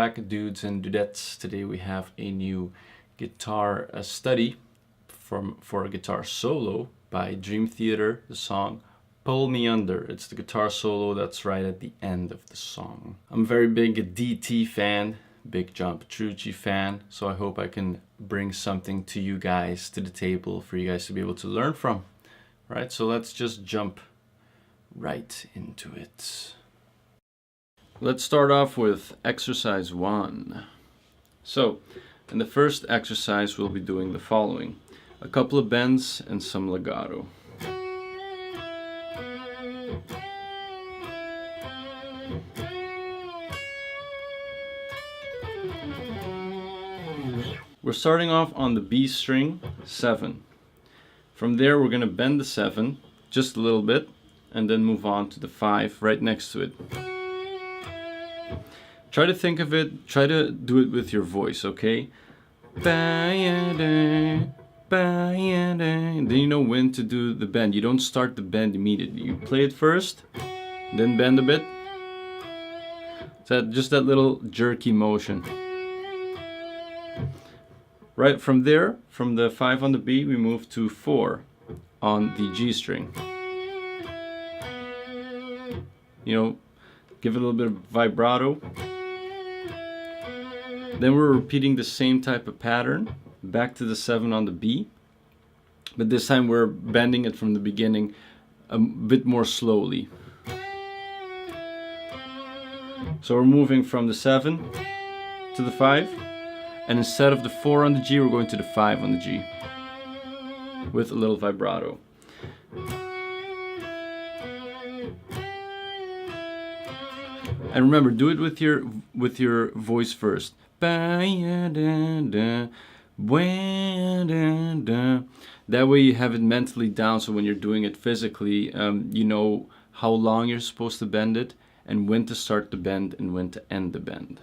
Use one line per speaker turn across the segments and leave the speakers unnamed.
back, dudes and dudettes. Today we have a new guitar study for a guitar solo by Dream Theater, the song Pull Me Under. It's the guitar solo that's right at the end of the song. I'm a very big DT fan, big John Petrucci fan, so I hope I can bring something to you guys, to the table, for you guys to be able to learn from. Right, so let's just jump right into it. Let's start off with exercise 1. So, in the first exercise we'll be doing the following: a couple of bends and some legato. We're starting off on the B string, 7. From there we're going to bend the 7 just a little bit and then move on to the 5 right next to it. Try to think of it, try to do it with your voice, okay? Then you know when to do the bend. You don't start the bend immediately. You play it first, then bend a bit. So just that little jerky motion. Right from there, from the 5 on the B, we move to 4 on the G string. You know, give it a little bit of vibrato. Then we're repeating the same type of pattern back to the 7 on the B, but this time we're bending it from the beginning a bit more slowly. So we're moving from the 7 to the 5, and instead of the 4 on the G, we're going to the 5 on the G with a little vibrato. And remember, do it with your voice first. That way you have it mentally down, so when you're doing it physically, you know how long you're supposed to bend it and when to start the bend and when to end the bend.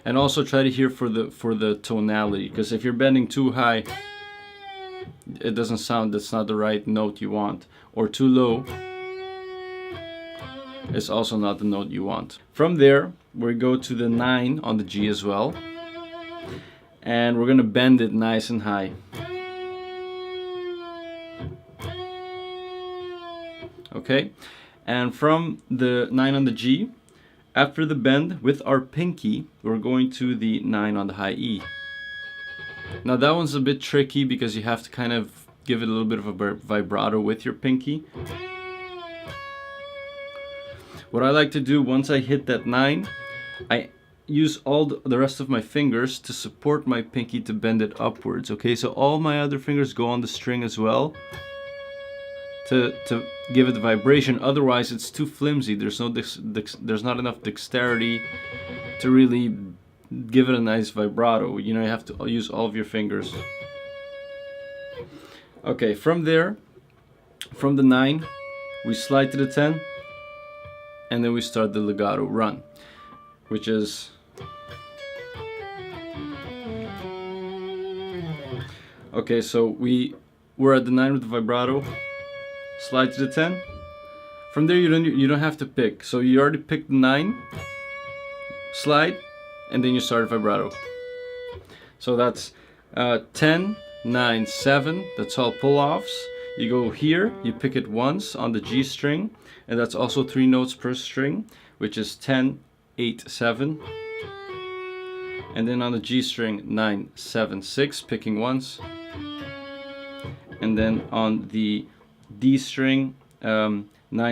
And also try to hear for the tonality, because if you're bending too high, it doesn't sound, that's not the right note you want, or too low, it's also not the note you want. From there we go to the 9 on the G as well, and we're gonna bend it nice and high. Okay, and from the 9 on the G, after the bend with our pinky, we're going to the 9 on the high E. Now that one's a bit tricky because you have to kind of give it a little bit of a vibrato with your pinky. What I like to do, once I hit that 9, I use all the rest of my fingers to support my pinky to bend it upwards. Okay, so all my other fingers go on the string as well to give it the vibration. Otherwise it's too flimsy. There's not enough dexterity to really give it a nice vibrato. You know, you have to use all of your fingers. Okay, from there, from the 9, we slide to the 10, and then we start the legato run, which is okay. So we're at the 9 with the vibrato, slide to the 10. From there you don't have to pick. So you already picked the 9, slide, and then you start vibrato. So that's 10, 9, 7. That's all pull-offs. You go here, you pick it once on the G string, and that's also 3 notes per string, which is 10, 8, 7. And then on the G string, 9, 7, 6, picking once. And then on the D string, 9,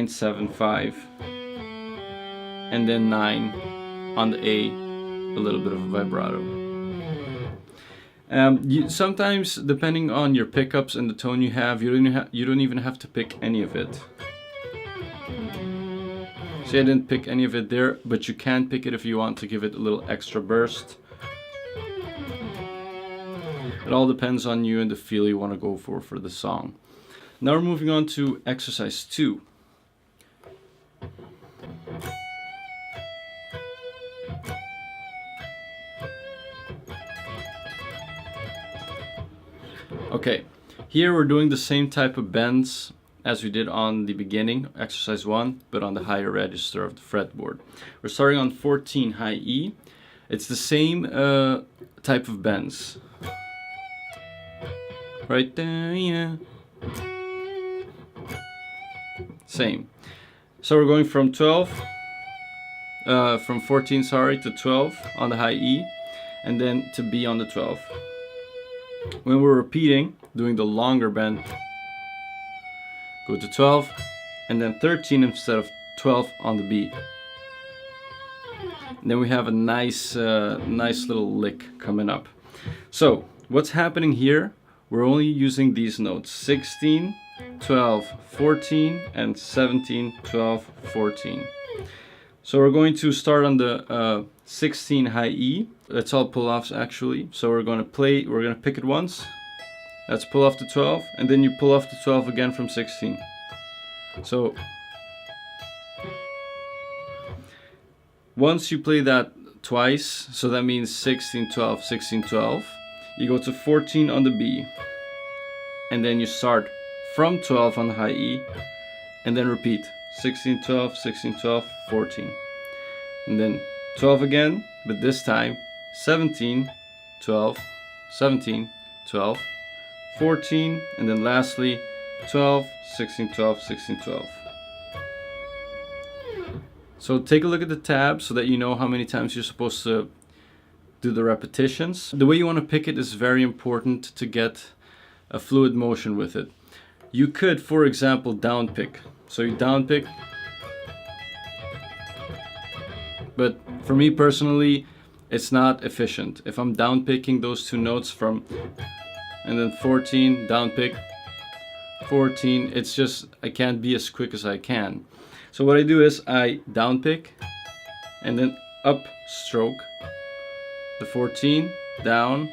7, 5. And then 9 on the A, a little bit of a vibrato. Sometimes, depending on your pickups and the tone you have, you don't even have to pick any of it. See, I didn't pick any of it there, but you can pick it if you want to give it a little extra burst. It all depends on you and the feel you want to go for the song. Now we're moving on to exercise 2. Okay, here we're doing the same type of bends as we did on the beginning, exercise 1, but on the higher register of the fretboard. We're starting on 14 high E. It's the same type of bends. Right there, yeah. Same. So we're going from 14, sorry, to 12 on the high E, and then to B on the 12. When we're repeating, doing the longer bend, go to 12, and then 13 instead of 12 on the B. And then we have a nice little lick coming up. So what's happening here? We're only using these notes: 16, 12, 14, and 17, 12, 14. So we're going to start on the 16 high E. That's all pull-offs actually. So we're going to pick it once. That's pull off to 12, and then you pull off to 12 again from 16. So once you play that twice, so that means 16, 12, 16, 12, you go to 14 on the B, and then you start from 12 on the high E, and then repeat 16, 12, 16, 12, 14, and then 12 again, but this time 17, 12, 17, 12, 14, and then lastly 12, 16, 12, 16, 12. So take a look at the tab so that you know how many times you're supposed to do the repetitions. The way you want to pick it is very important to get a fluid motion with it. You could, for example, down pick. So you down pick, but for me personally, it's not efficient. If I'm down picking those two notes from, and then 14, down pick, 14, it's just, I can't be as quick as I can. So what I do is I down pick and then up stroke the 14, down,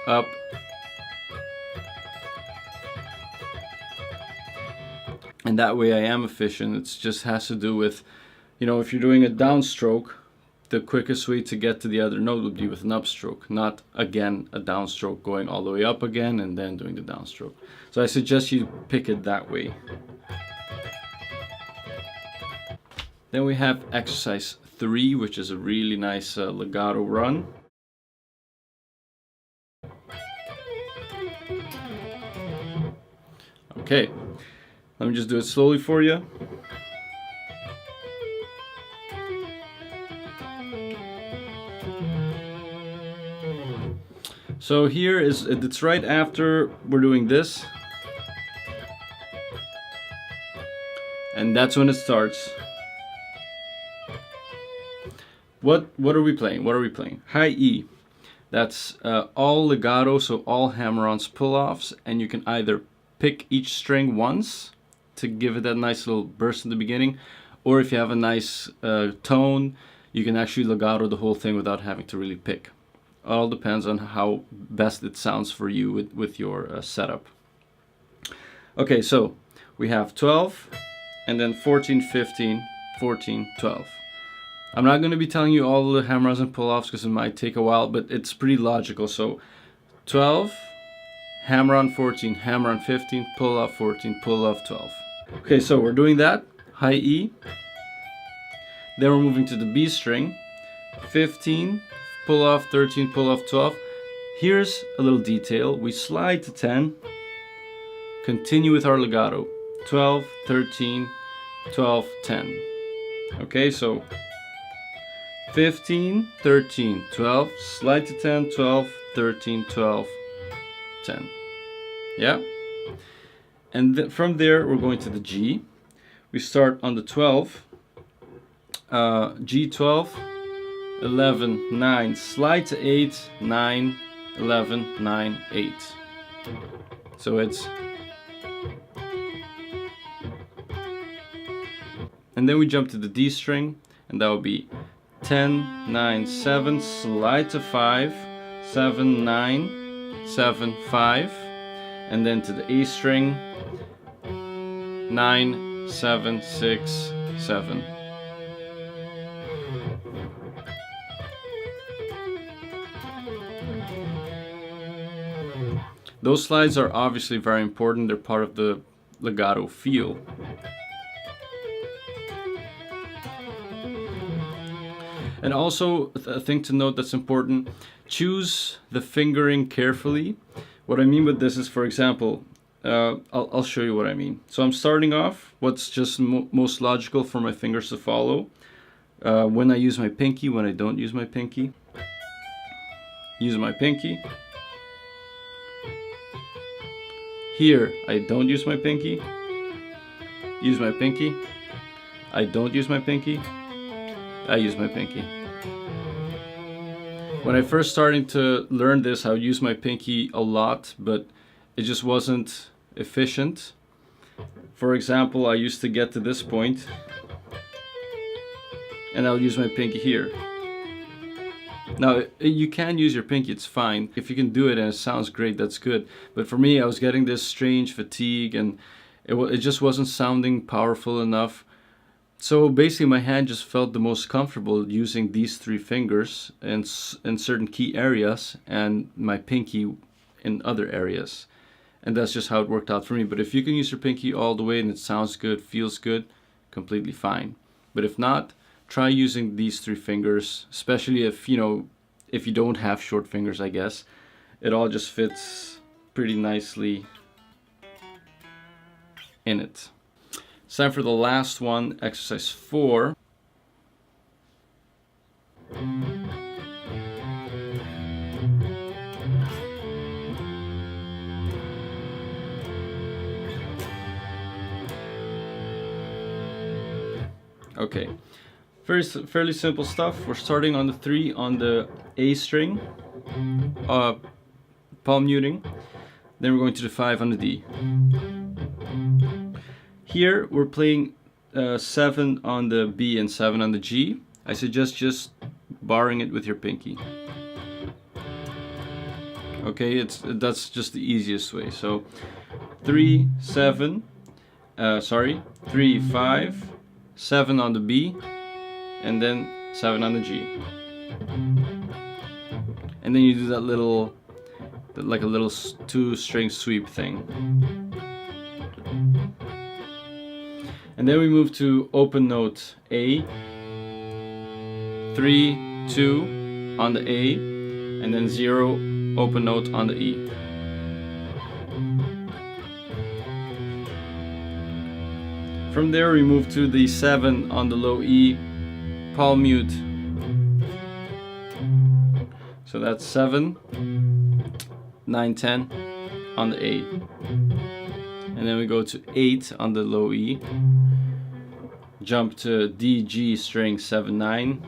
up, and that way I am efficient. It just has to do with, you know, if you're doing a downstroke, the quickest way to get to the other note would be with an upstroke, not again a downstroke going all the way up again and then doing the downstroke. So I suggest you pick it that way. Then we have exercise 3, which is a really nice legato run. Okay, let me just do it slowly for you. So here is, it's right after we're doing this, and that's when it starts. What are we playing? What are we playing? High E. That's all legato, so all hammer-ons pull-offs, and you can either pick each string once to give it that nice little burst in the beginning, or if you have a nice tone, you can actually legato the whole thing without having to really pick. All depends on how best it sounds for you with your setup. Okay, so we have 12, and then 14, 15, 14, 12. I'm not going to be telling you all the hammer-ons and pull-offs because it might take a while, but it's pretty logical. So 12, hammer-on 14, hammer-on 15, pull-off 14, pull-off 12. Okay, so we're doing that, high E. Then we're moving to the B string, 15, pull-off 13, pull-off 12. Here's a little detail. We slide to 10, continue with our legato, 12, 13, 12, 10. Okay, so 15, 13, 12, slide to 10, 12, 13, 12, 10. Yeah? And from there, we're going to the G. We start on the 12, G12, 11, 9, slide to 8, 9, 11, 9, 8. So it's... And then we jump to the D string, and that will be 10, 9, 7, slide to 5, 7, 9, 7, 5, and then to the A string, 9, 7, 6, 7. Those slides are obviously very important. They're part of the legato feel. And also a thing to note that's important, choose the fingering carefully. What I mean with this is, for example, I'll show you what I mean. So I'm starting off, what's just most logical for my fingers to follow. When I use my pinky, when I don't use my pinky. Use my pinky. Here, I don't use my pinky. Use my pinky. I don't use my pinky. I use my pinky. When I first started to learn this, I would use my pinky a lot, but it just wasn't efficient. For example, I used to get to this point, and I'll use my pinky here. Now, you can use your pinky, it's fine. If you can do it and it sounds great, that's good. But for me, I was getting this strange fatigue, and it just wasn't sounding powerful enough. So basically my hand just felt the most comfortable using these three fingers in certain key areas and my pinky in other areas. And that's just how it worked out for me. But if you can use your pinky all the way and it sounds good, feels good, completely fine. But if not, try using these three fingers, especially if you don't have short fingers, I guess. It all just fits pretty nicely in it. It's time for the last one, exercise 4. Okay, fairly simple stuff. We're starting on the 3 on the A string, palm muting. Then we're going to the 5 on the D. Here we're playing 7 on the B and 7 on the G. I suggest just barring it with your pinky. Okay, that's just the easiest way. So 3, 7, 3, 5, 7 on the B, and then 7 on the G. And then you do that little, like a little 2-string sweep thing. And then we move to open note A, 3, 2 on the A, and then 0 open note on the E. From there we move to the 7 on the low E, palm mute. So that's 7, 9, 10 on the A. And then we go to 8 on the low E, jump to D, G string 7, 9,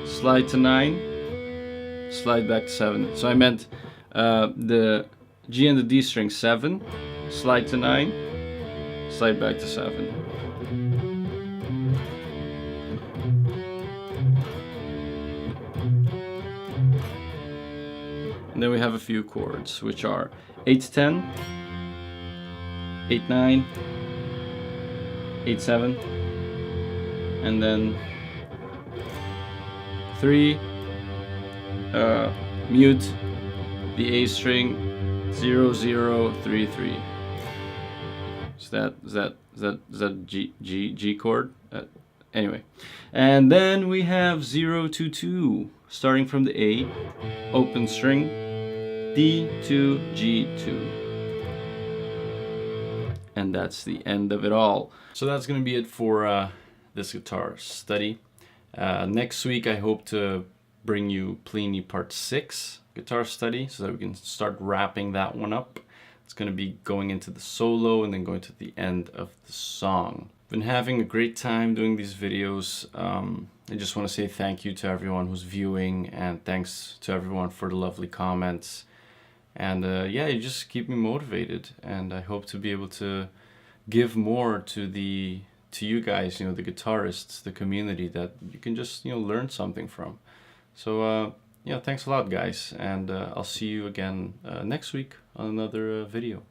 slide to 9, slide back to 7. So I meant the G and the D string 7, slide to 9, slide back to 7. And then we have a few chords, which are 8, 10, 8, 9, 8, 7, and then 3, mute the A string 0, 0, 3, 3. Is that G chord? Anyway, and then we have 0, 2, 2, starting from the A, open string, D, 2, G, 2. And that's the end of it all. So that's going to be it for this guitar study. Next week I hope to bring you Plini Part 6 guitar study so that we can start wrapping that one up. It's going to be going into the solo and then going to the end of the song. Been having a great time doing these videos. I just want to say thank you to everyone who's viewing, and thanks to everyone for the lovely comments. And yeah, you just keep me motivated, and I hope to be able to give more to you guys, the guitarists, the community, that you can just learn something from. So yeah, thanks a lot, guys, and I'll see you again next week on another video.